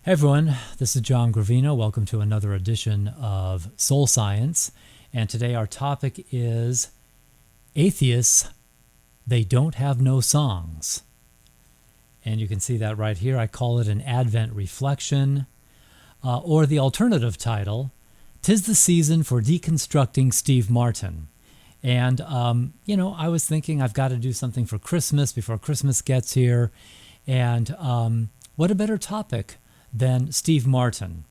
Hey everyone, this is John Gravino. Welcome to another edition of Soul Science. And today our topic is Atheists, They Don't Have No Songs. And you can see that right here. I call it an Advent reflection, or the alternative title, "'Tis the Season for Deconstructing Steve Martin." And, I was thinking I've got to do something for Christmas before Christmas gets here. And what a better topic than Steve Martin.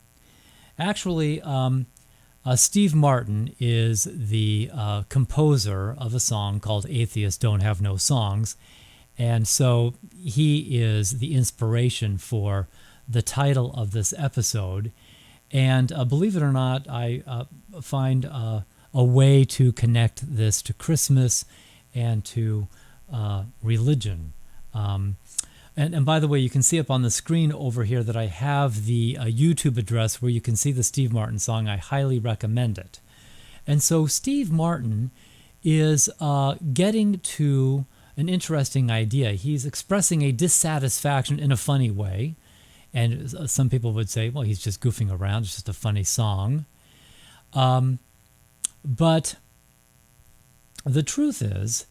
Actually, Steve Martin is the composer of a song called Atheists Don't Have No Songs. And so he is the inspiration for the title of this episode. And believe it or not, I find a way to connect this to Christmas and to religion. And by the way, you can see up on the screen over here that I have the YouTube address where you can see the Steve Martin song. I highly recommend it. And so Steve Martin is getting to an interesting idea. He's expressing a dissatisfaction in a funny way. And some people would say, well, he's just goofing around. It's just a funny song. But the truth is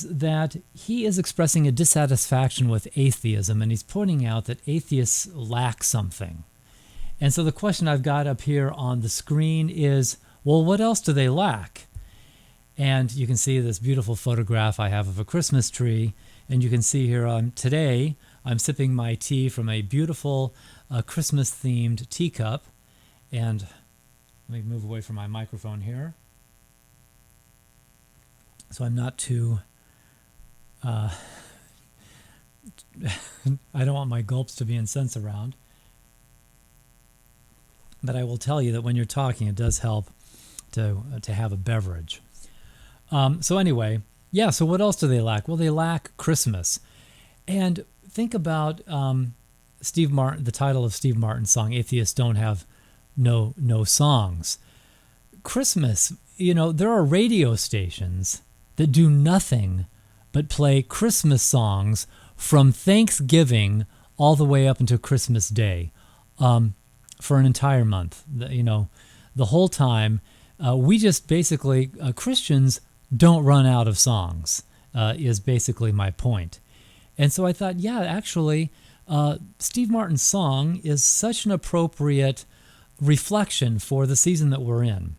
that he is expressing a dissatisfaction with atheism, and he's pointing out that atheists lack something. And so the question I've got up here on the screen is, well, what else do they lack? And you can see this beautiful photograph I have of a Christmas tree, and you can see here today I'm sipping my tea from a beautiful Christmas-themed teacup. And let me move away from my microphone here, so I'm not too, I don't want my gulps to be in sense around. But I will tell you that when you're talking, it does help to have a beverage. So anyway, so what else do they lack? Well, they lack Christmas. And think about Steve Martin, the title of Steve Martin's song, Atheists Don't Have No Songs. Christmas, there are radio stations that do nothing but play Christmas songs from Thanksgiving all the way up until Christmas Day, for an entire month. The whole time, we just basically, Christians don't run out of songs, is basically my point. And so I thought, actually, Steve Martin's song is such an appropriate reflection for the season that we're in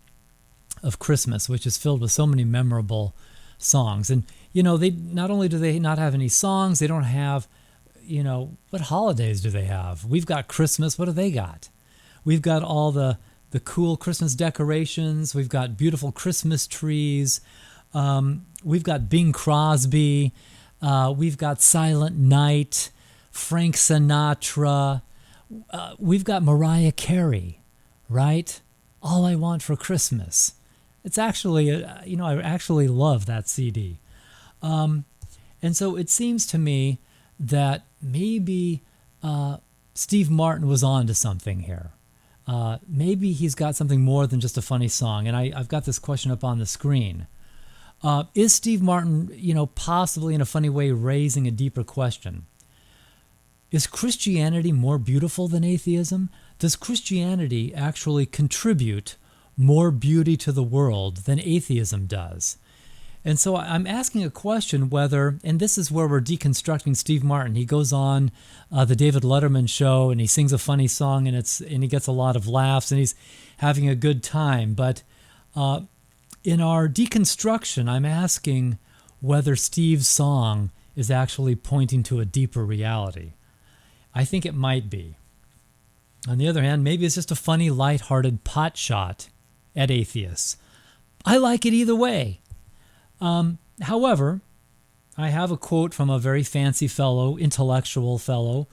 of Christmas, which is filled with so many memorable songs. And they not only do they not have any songs, they don't have, what holidays do they have? We've got Christmas. What do they got? We've got all the cool Christmas decorations. We've got beautiful Christmas trees. We've got Bing Crosby. We've got Silent Night, Frank Sinatra. We've got Mariah Carey, right? All I Want for Christmas. It's actually, I actually love that CD. And so it seems to me that maybe Steve Martin was on to something here. Maybe he's got something more than just a funny song. And I've got this question up on the screen. Is Steve Martin, possibly in a funny way raising a deeper question? Is Christianity more beautiful than atheism? Does Christianity actually contribute more beauty to the world than atheism does? And so I'm asking a question whether, and this is where we're deconstructing Steve Martin. He goes on the David Letterman show and he sings a funny song and he gets a lot of laughs and he's having a good time. But in our deconstruction, I'm asking whether Steve's song is actually pointing to a deeper reality. I think it might be. On the other hand, maybe it's just a funny, lighthearted pot shot at atheists. I like it either way. However, I have a quote from a very fancy fellow, intellectual fellow.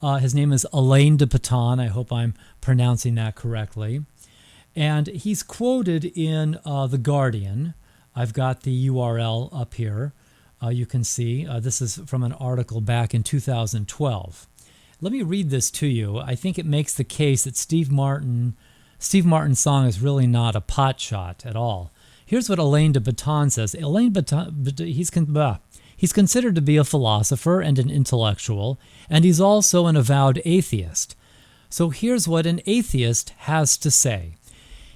His name is Ayaan de Botton. I hope I'm pronouncing that correctly. And he's quoted in The Guardian. I've got the URL up here. You can see this is from an article back in 2012. Let me read this to you. I think it makes the case that Steve Martin's song is really not a pot shot at all. Here's what Ayaan de Botton says. Ayaan de Botton, he's considered to be a philosopher and an intellectual, and he's also an avowed atheist. So here's what an atheist has to say.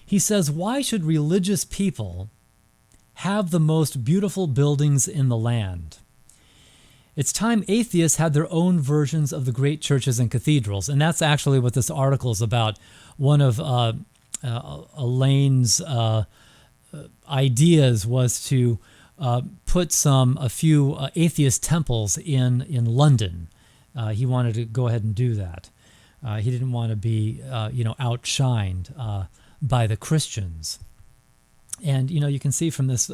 He says, why should religious people have the most beautiful buildings in the land? It's time atheists had their own versions of the great churches and cathedrals. And that's actually what this article is about. One of Elaine's ideas was to put a few atheist temples in London. He wanted to go ahead and do that. He didn't want to be, outshined by the Christians. And, you can see from this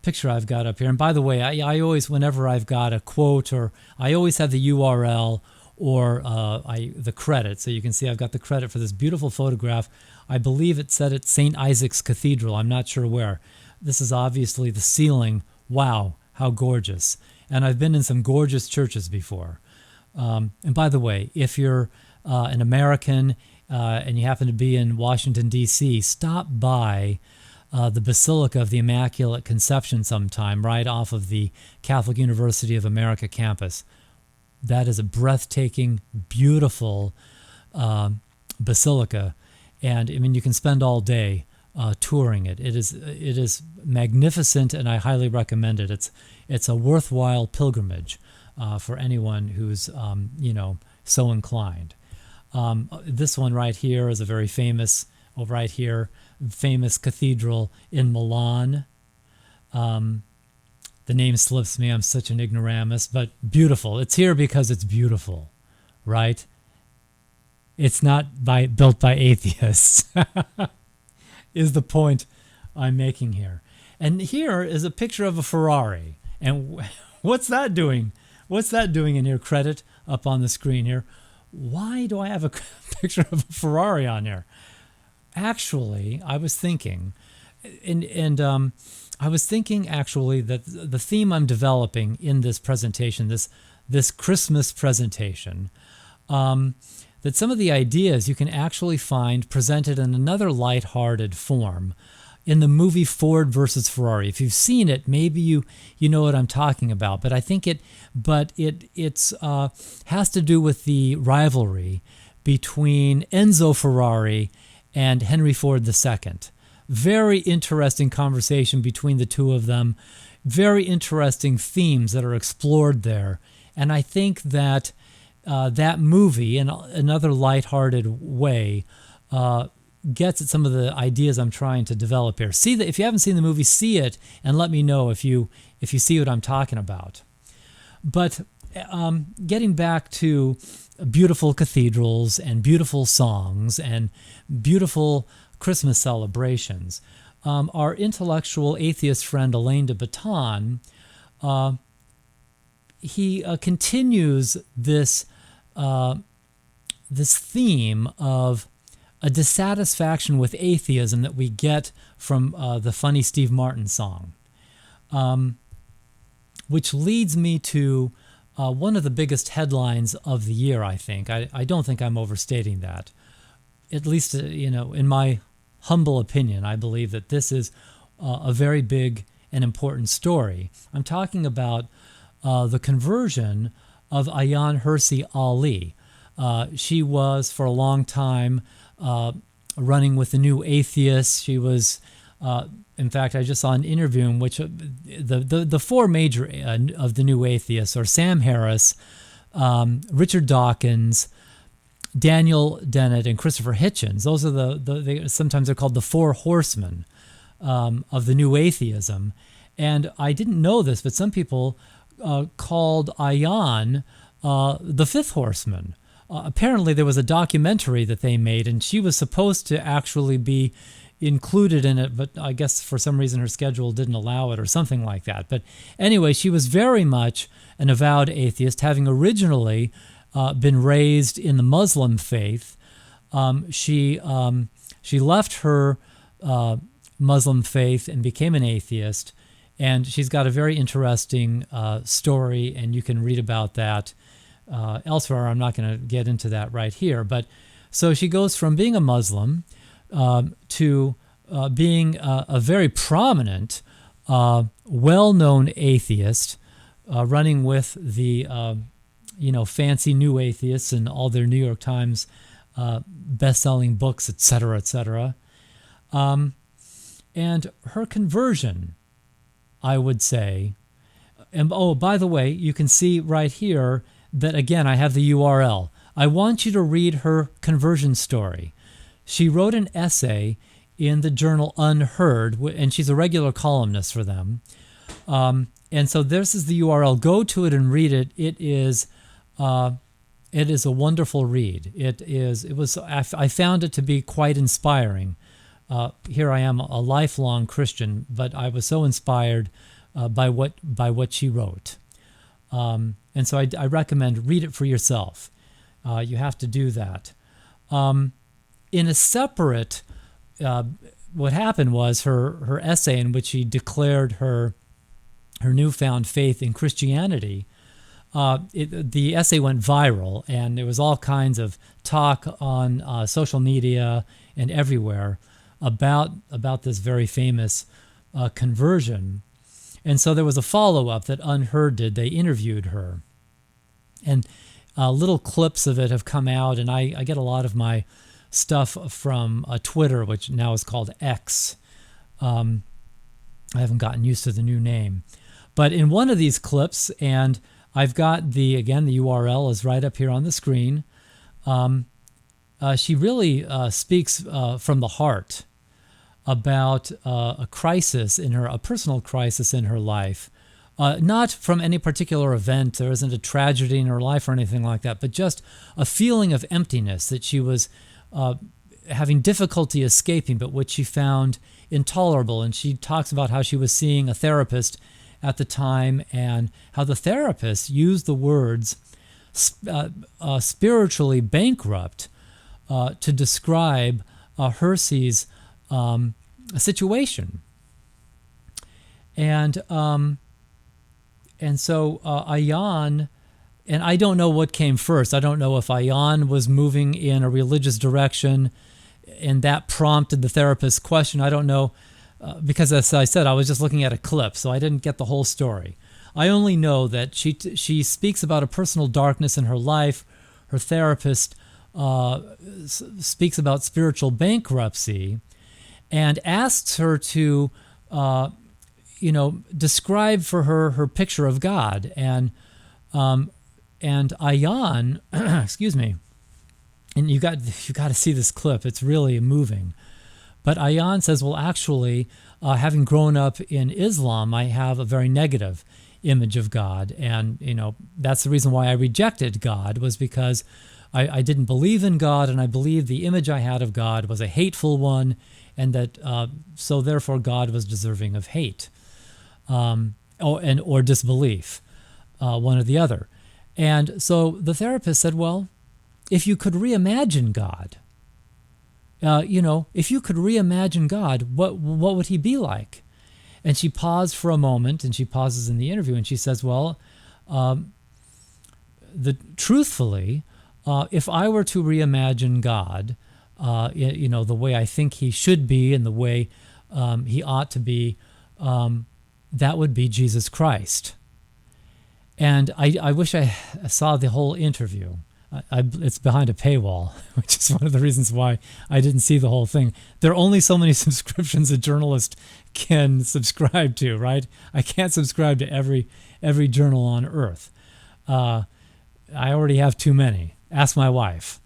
picture I've got up here. And by the way, I always, whenever I've got a quote, or I always have the URL or the credit. So you can see I've got the credit for this beautiful photograph. I believe it said it's St. Isaac's Cathedral. I'm not sure where. This is obviously the ceiling. Wow, how gorgeous. And I've been in some gorgeous churches before. And by the way, if you're an American and you happen to be in Washington, D.C., stop by the Basilica of the Immaculate Conception sometime, right off of the Catholic University of America campus. That is a breathtaking, beautiful basilica. And I mean, you can spend all day touring it. It is magnificent, and I highly recommend it. It's a worthwhile pilgrimage for anyone who's so inclined. This one right here is a very famous, famous cathedral in Milan. The name slips me. I'm such an ignoramus, but beautiful. It's here because it's beautiful, right? It's not built by atheists, is the point I'm making here. And here is a picture of a Ferrari. And what's that doing? What's that doing in here? Credit up on the screen here. Why do I have a picture of a Ferrari on here? Actually, I was thinking, I was thinking actually that the theme I'm developing in this presentation, this Christmas presentation, that some of the ideas you can actually find presented in another lighthearted form in the movie Ford versus Ferrari. If you've seen it, maybe you know what I'm talking about. But I think it has to do with the rivalry between Enzo Ferrari and Henry Ford II. Very interesting conversation between the two of them. Very interesting themes that are explored there. And I think that that movie, in another lighthearted way, gets at some of the ideas I'm trying to develop here. See that if you haven't seen the movie, see it and let me know if you see what I'm talking about. But getting back to beautiful cathedrals and beautiful songs and beautiful Christmas celebrations, our intellectual atheist friend Alain de Botton, he continues this theme of a dissatisfaction with atheism that we get from the funny Steve Martin song, which leads me to one of the biggest headlines of the year, I think. I don't think I'm overstating that. At least, in my humble opinion, I believe that this is a very big and important story. I'm talking about the conversion of Ayaan Hirsi Ali. She was, for a long time, running with the New Atheists. She was, in fact, I just saw an interview in which the four major of the New Atheists are Sam Harris, Richard Dawkins, Daniel Dennett, and Christopher Hitchens. Those are sometimes they're called the four horsemen of the New Atheism. And I didn't know this, but some people called Ayaan the fifth horseman. Apparently there was a documentary that they made, and she was supposed to actually be included in it, but I guess for some reason her schedule didn't allow it or something like that. But anyway, she was very much an avowed atheist, having originally been raised in the Muslim faith. She left her Muslim faith and became an atheist, and she's got a very interesting story, and you can read about that elsewhere. I'm not going to get into that right here. But so she goes from being a Muslim to being a very prominent, well-known atheist, running with the fancy New Atheists and all their New York Times best-selling books, etc., etc. And her conversion, I would say, and oh, by the way, you can see right here that, again, I have the URL. I want you to read her conversion story. She wrote an essay in the journal Unheard, and she's a regular columnist for them. And so this is the URL. Go to it and read it. It is a wonderful read. I found it to be quite inspiring. Here I am, a lifelong Christian, but I was so inspired by what she wrote. And so I recommend read it for yourself. You have to do that. In a separate, what happened was her essay in which she declared her newfound faith in Christianity. The essay went viral, and there was all kinds of talk on social media and everywhere about this very famous conversion. And so there was a follow-up that Unheard did. They interviewed her. And little clips of it have come out, and I get a lot of my stuff from Twitter, which now is called X. I haven't gotten used to the new name. But in one of these clips, and I've got the URL is right up here on the screen, she really speaks from the heart about a personal crisis in her life. Not from any particular event. There isn't a tragedy in her life or anything like that, but just a feeling of emptiness that she was having difficulty escaping, but which she found intolerable. And she talks about how she was seeing a therapist at the time, and how the therapist used the words spiritually bankrupt to describe Hirsi's situation. And so Ayaan, and I don't know what came first. I don't know if Ayaan was moving in a religious direction and that prompted the therapist's question. I don't know, because as I said, I was just looking at a clip, so I didn't get the whole story. I only know that she speaks about a personal darkness in her life. Her therapist speaks about spiritual bankruptcy and asks her to describe for her picture of God. And Ayaan, excuse me, and you got to see this clip. It's really moving. But Ayaan says, well, actually, having grown up in Islam, I have a very negative image of God. And, that's the reason why I rejected God, was because I didn't believe in God, and I believed the image I had of God was a hateful one, and that so therefore God was deserving of hate or disbelief, one or the other. And so the therapist said, well, if you could reimagine God, if you could reimagine God, what would he be like? And she paused for a moment, and she pauses in the interview, and she says, well, truthfully, if I were to reimagine God, the way I think he should be and the way he ought to be, that would be Jesus Christ. And I wish I saw the whole interview. It's behind a paywall, which is one of the reasons why I didn't see the whole thing. There are only so many subscriptions a journalist can subscribe to, right? I can't subscribe to every journal on earth. I already have too many. Ask my wife.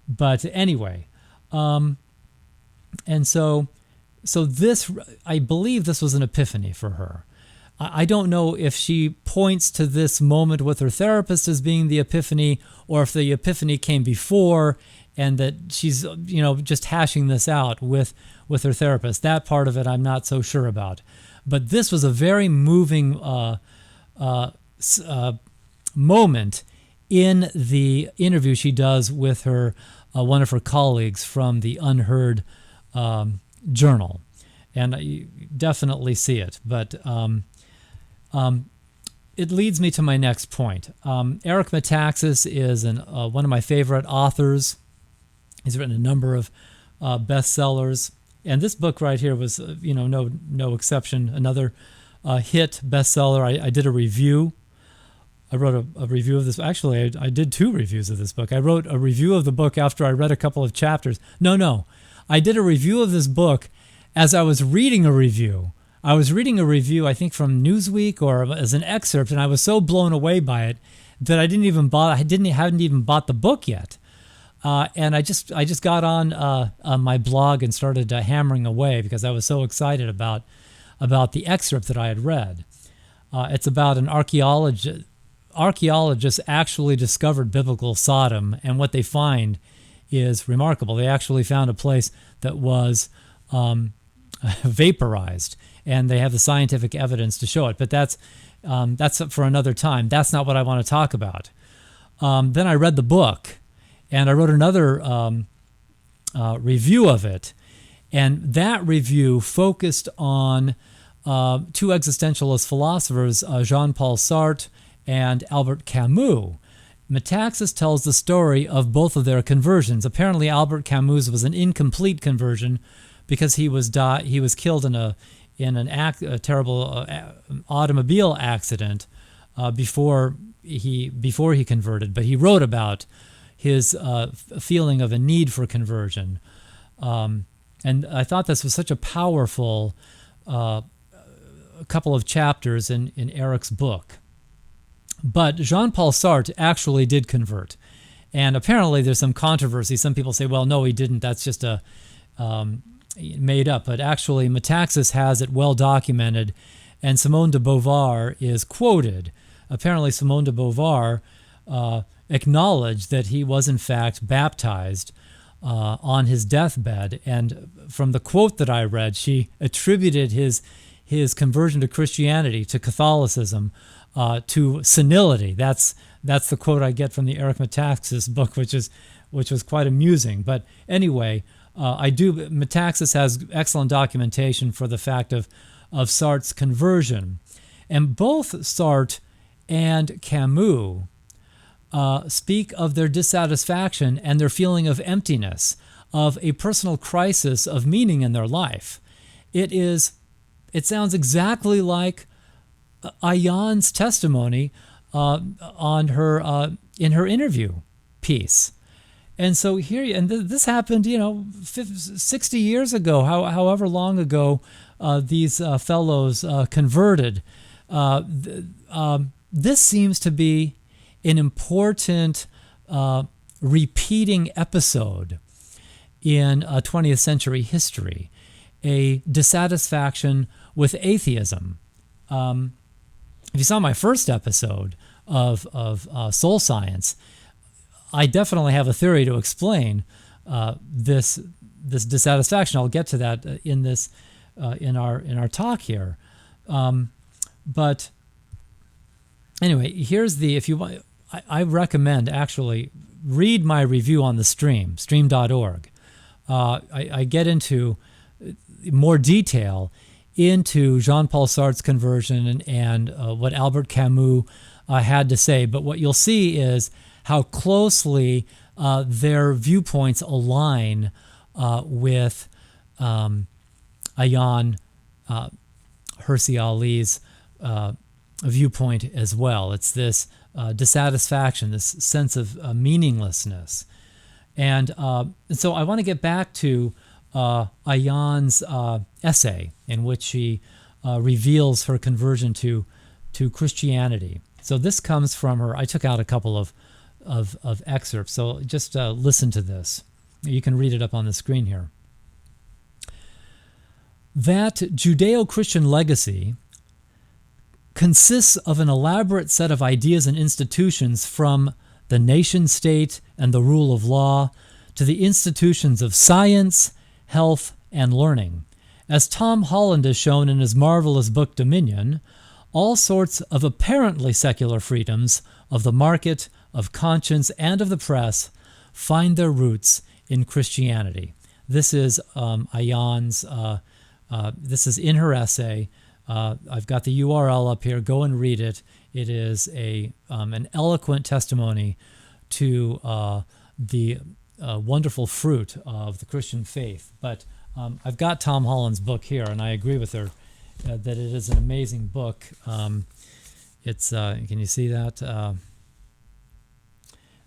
But anyway, and so this, I believe this was an epiphany for her. I don't know if she points to this moment with her therapist as being the epiphany, or if the epiphany came before and that she's, just hashing this out with her therapist. That part of it I'm not so sure about. But this was a very moving moment in the interview she does with her one of her colleagues from the Unheard journal. And you definitely see it. But it leads me to my next point. Eric Metaxas is one of my favorite authors. He's written a number of bestsellers, and this book right here was, no exception. Another hit bestseller. I did a review I wrote a review of this. Actually, I did 2 reviews of this book. I wrote a review of the book after I read a couple of chapters. No. I did a review of this book as I was reading a review. I was reading a review, I think from Newsweek or as an excerpt, and I was so blown away by it that I hadn't even bought the book yet. And I just got on my blog and started hammering away because I was so excited about the excerpt that I had read. It's about an archaeologist actually discovered biblical Sodom, and what they find is remarkable. They actually found a place that was vaporized, and they have the scientific evidence to show it. But that's for another time. That's not what I want to talk about. Then I read the book, and I wrote another review of it, and that review focused on 2 existentialist philosophers, Jean-Paul Sartre and Albert Camus. Metaxas tells the story of both of their conversions. Apparently, Albert Camus was an incomplete conversion because he was killed in a terrible automobile accident before he converted. But he wrote about his feeling of a need for conversion, and I thought this was such a powerful couple of chapters in Eric's book. But Jean-Paul Sartre actually did convert. And apparently there's some controversy. Some people say, well, no, he didn't. That's just made up. But actually, Metaxas has it well documented, and Simone de Beauvoir is quoted. Apparently, Simone de Beauvoir acknowledged that he was, in fact, baptized on his deathbed. And from the quote that I read, she attributed his conversion to Christianity, to Catholicism, to senility. That's the quote I get from the Eric Metaxas book, which was quite amusing. But anyway, Metaxas has excellent documentation for the fact of Sartre's conversion, and both Sartre and Camus speak of their dissatisfaction and their feeling of emptiness, of a personal crisis of meaning in their life. It sounds exactly like Ayaan's testimony on her in her interview piece. And so here, this happened, 60 years ago, however long ago these fellows converted. This seems to be an important repeating episode in 20th century history, a dissatisfaction with atheism. If you saw my first episode of Soul Science, I definitely have a theory to explain this dissatisfaction. I'll get to that in this in our talk here. But anyway, here's if you want, I recommend actually read my review on the stream.org. I get into more detail into Jean-Paul Sartre's conversion and what Albert Camus had to say. But what you'll see is how closely their viewpoints align with Ayaan Hirsi Ali's viewpoint as well. It's this dissatisfaction, this sense of meaninglessness. And so I want to get back to Ayaan's essay in which she reveals her conversion to Christianity. So this comes from her. I took out a couple of excerpts, so just listen to this. You can read it up on the screen here. That Judeo-Christian legacy consists of an elaborate set of ideas and institutions, from the nation-state and the rule of law to the institutions of science, health, and learning. As Tom Holland has shown in his marvelous book Dominion, all sorts of apparently secular freedoms of the market, of conscience, and of the press find their roots in Christianity. This is Ayaan's, this is in her essay. I've got the URL up here. Go and read it. It is an eloquent testimony to the wonderful fruit of the Christian faith. But I've got Tom Holland's book here, and I agree with her that it is an amazing book. It's can you see that?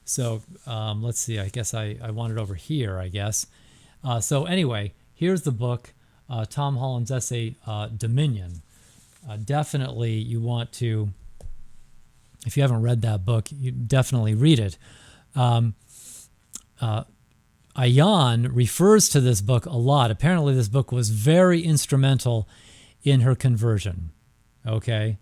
Let's see. I guess I want it over here, I guess. So anyway, here's the book, Tom Holland's essay, Dominion. Definitely you want to, if you haven't read that book, you definitely read it. Ayaan refers to this book a lot. Apparently this book was very instrumental in her conversion, okay?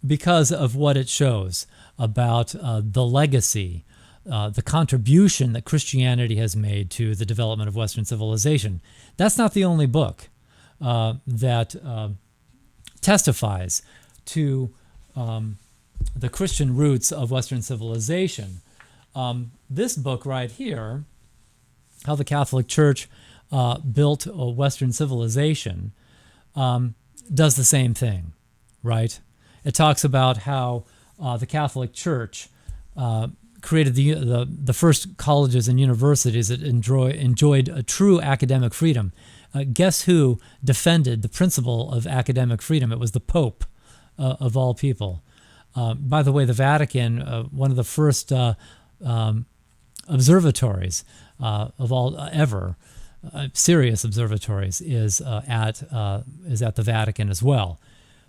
Because of what it shows about the legacy, the contribution that Christianity has made to the development of Western civilization. That's not the only book that testifies to the Christian roots of Western civilization. This book right here, How the Catholic Church Built a Western Civilization, does the same thing, right? It talks about how the Catholic Church created the first colleges and universities that enjoyed a true academic freedom. Guess who defended the principle of academic freedom? It was the Pope, of all people. By the way, the Vatican, one of the first observatories of all ever, serious observatories, is at the Vatican as well.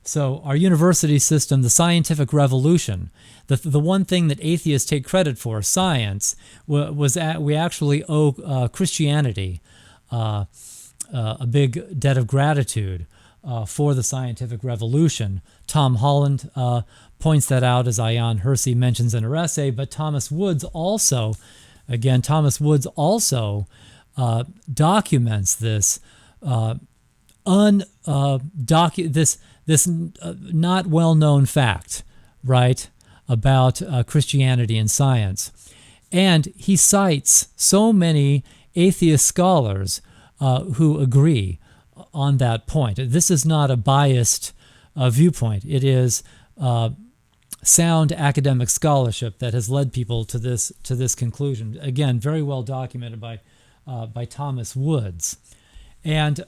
So our university system, the scientific revolution, the one thing that atheists take credit for, science, we actually owe Christianity a big debt of gratitude for the scientific revolution. Tom Holland points that out, as Ayaan Hirsi mentions in her essay, but Thomas Woods also documents this this not well-known fact, right, about Christianity and science. And he cites so many atheist scholars who agree on that point. This is not a biased viewpoint. It is sound academic scholarship that has led people to this conclusion. Again, very well documented by Thomas Woods. And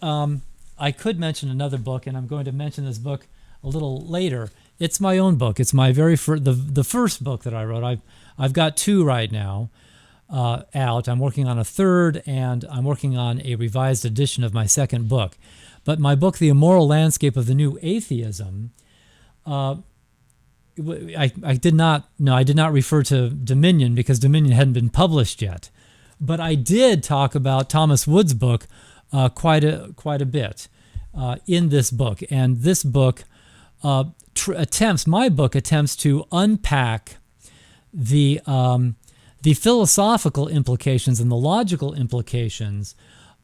I could mention another book, and I'm going to mention this book a little later. It's my own book. It's my very the first book that I wrote. I've got two right now out. I'm working on a third, and I'm working on a revised edition of my second book. But my book, The Immoral Landscape of the New Atheism, I did not refer to Dominion because Dominion hadn't been published yet. But I did talk about Thomas Wood's book quite a bit in this book. And this book my book attempts to unpack the philosophical implications and the logical implications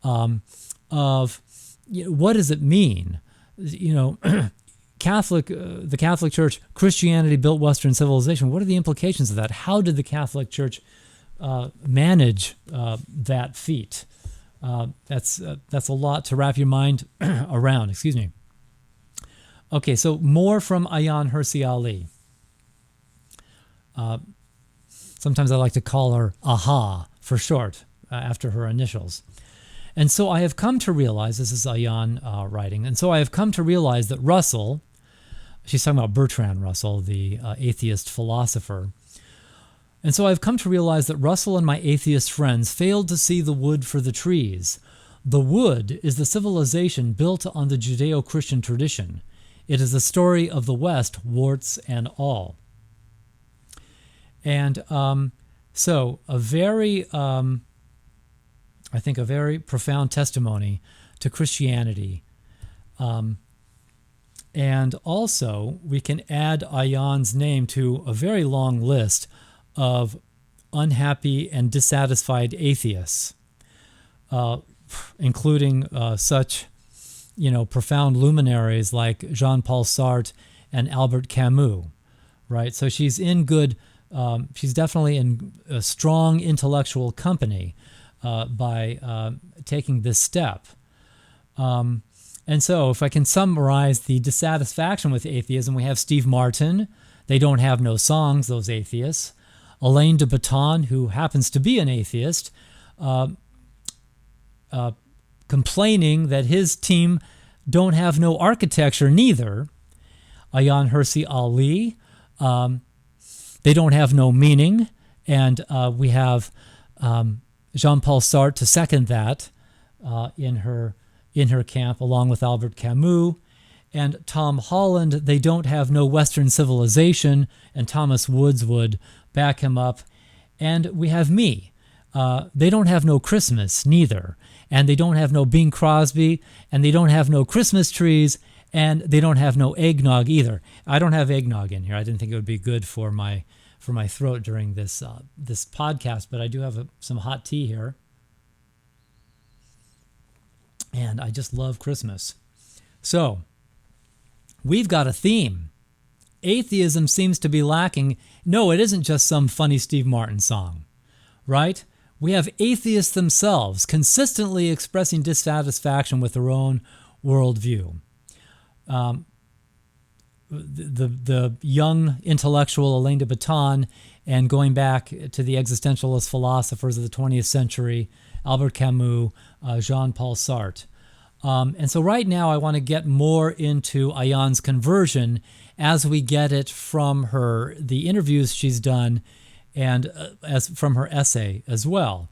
of what does it mean? The Catholic Church, Christianity built Western civilization. What are the implications of that? How did the Catholic Church manage that feat? That's a lot to wrap your mind around. Excuse me. Okay, so more from Ayaan Hirsi Ali. Sometimes I like to call her AHA for short, after her initials. And so I have come to realize, this is Ayaan writing, and so I have come to realize that Russell, she's talking about Bertrand Russell, the atheist philosopher, and so I've come to realize that Russell and my atheist friends failed to see the wood for the trees. The wood is the civilization built on the Judeo-Christian tradition. It is the story of the West, warts and all. And so a very profound testimony to Christianity. And also, we can add Ayaan's name to a very long list of unhappy and dissatisfied atheists, including such, profound luminaries like Jean-Paul Sartre and Albert Camus, right? So she's definitely in a strong intellectual company by taking this step. And so if I can summarize the dissatisfaction with atheism, we have Steve Martin. They don't have no songs, those atheists. Alain de Botton, who happens to be an atheist, complaining that his team don't have no architecture neither. Ayaan, Hirsi, Ali. They don't have no meaning. And we have Jean-Paul Sartre to second that in her camp, along with Albert Camus. And Tom Holland, they don't have no Western civilization, and Thomas Woods would back him up. And we have me. They don't have no Christmas, neither. And they don't have no Bing Crosby, and they don't have no Christmas trees, and they don't have no eggnog either. I don't have eggnog in here. I didn't think it would be good for my throat during this podcast, but I do have some hot tea here. And I just love Christmas. So, we've got a theme. Atheism seems to be lacking. No, it isn't just some funny Steve Martin song, right? We have atheists themselves consistently expressing dissatisfaction with their own worldview. The young intellectual Alain de Botton, and going back to the existentialist philosophers of the 20th century, Albert Camus, Jean-Paul Sartre. And so right now I want to get more into Ayaan's conversion as we get it from the interviews she's done, and as from her essay as well.